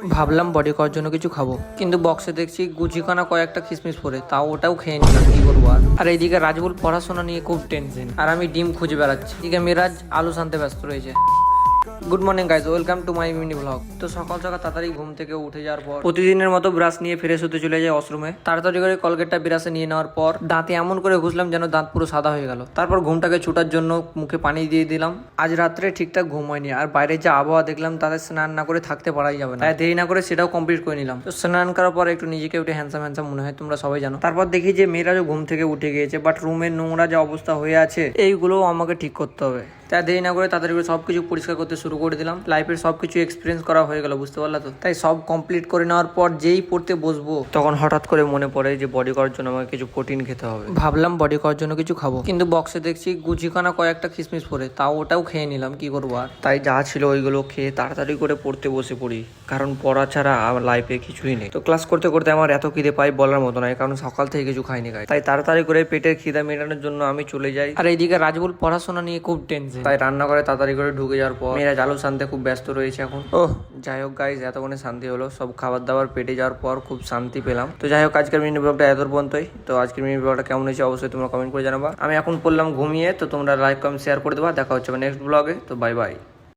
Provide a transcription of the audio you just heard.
ভাবলাম বডি করার জন্য কিছু খাবো, কিন্তু বক্সে দেখছি গুচিখানা কয়েকটা কিসমিস পরে, তাও ওটাও খেয়ে নিলাম। কি করবো আর এইদিকে রাজবুল পড়াশোনা নিয়ে খুব টেনশন, আর আমি ডিম খুঁজে বেড়াচ্ছি। এদিকে মিরাজ আলু আনতে ব্যস্ত রয়েছে। Good morning guys, welcome to my mini blog. তো সকাল সকাল তাড়াতাড়ি ঘুম থেকে উঠে যাওয়ার পর প্রতিদিনের মতো ব্রাশ নিয়ে ফ্রেশ হতে চলে যায় ওয়াশরুমে। তাড়াতাড়ি করে কলগেটটা ব্রাশে নিয়ে নেওয়ার পর দাঁতে এমন করে ঘুষলাম যেন দাঁত পুরো সাদা হয়ে গেল। তারপর ঘুমটাকে ছুটার জন্য মুখে পানি দিয়ে দিলাম। আজ রাত্রে ঠিকঠাক ঘুম হয়নি, আর বাইরে যে আবহাওয়া দেখলাম তাতে স্নান না করে থাকতে পারাই যাবে না, তাই দেরি না করে সেটাও কমপ্লিট করে নিলাম। তো স্নান করার পর একটু নিজেকে উঠে হ্যান্ডসাম হ্যান্ডসাম মনে হয়, তোমরা সবাই জানো। তারপর দেখি যে মেয়েরাজও ঘুম থেকে উঠে গিয়েছে, বাট রুমের নোংরা যে অবস্থা হয়ে আছে এইগুলোও আমাকে ঠিক করতে হবে। তাই দেরি না করে তাড়াতাড়ি করে সবকিছু পরিষ্কার করতে শুরু করে দিলাম। লাইফের সবকিছু এক্সপিরিয়েন্স করা হয়ে গেল, বুঝতে পারলা তো। তাই সব কমপ্লিট করে নেওয়ার পর যেই পড়তে বসবো তখন হঠাৎ করে মনে পড়ে যে বডি করার জন্য আমাকে কিছু প্রোটিন খেতে হবে। ভাবলাম বডি করার জন্য কিছু খাবো, কিন্তু বক্সে দেখছি গুচিখানা কয়েকটা কিসমিস পরে, তাও ওটাও খেয়ে নিলাম। কি করবো আর, তাই যা ছিল ওইগুলো খেয়ে তাড়াতাড়ি করে পড়তে বসে পড়ি, কারণ পড়া ছাড়া আমার লাইফে কিছুই নেই। তো ক্লাস করতে করতে আমার এত খিদে পাই বলার মতো নয়, কারণ সকাল থেকে কিছু খাইনি গাই। তাই তাড়াতাড়ি করে পেটের খিদা মেটানোর জন্য আমি চলে যাই। আর এইদিকে রাজবুল পড়াশোনা নিয়ে খুব টেনশন, তাই রান্না করে তাড়াতাড়ি করে ঢুকে যাওয়ার পর মেয়েরা আলু শান্তি খুব ব্যস্ত রয়েছে এখন। যাই হোক গাইজ, এতক্ষণে শান্তি হলো, সব খাবার দাবার পেটে যাওয়ার পর খুব শান্তি পেলাম। তো যাই হোক, আজকের মিনি ব্লগটা এত পর্যন্তই। তো আজকের মিনি ব্লগটা কেমন হয়েছে অবশ্যই তোমরা কমেন্ট করে জানাবা। আমি এখন পড়লাম ঘুমিয়ে, তো তোমরা লাইক কমেন্ট শেয়ার করে দেবা। দেখা হচ্ছে নেক্সট ব্লগে। তো বাই বাই।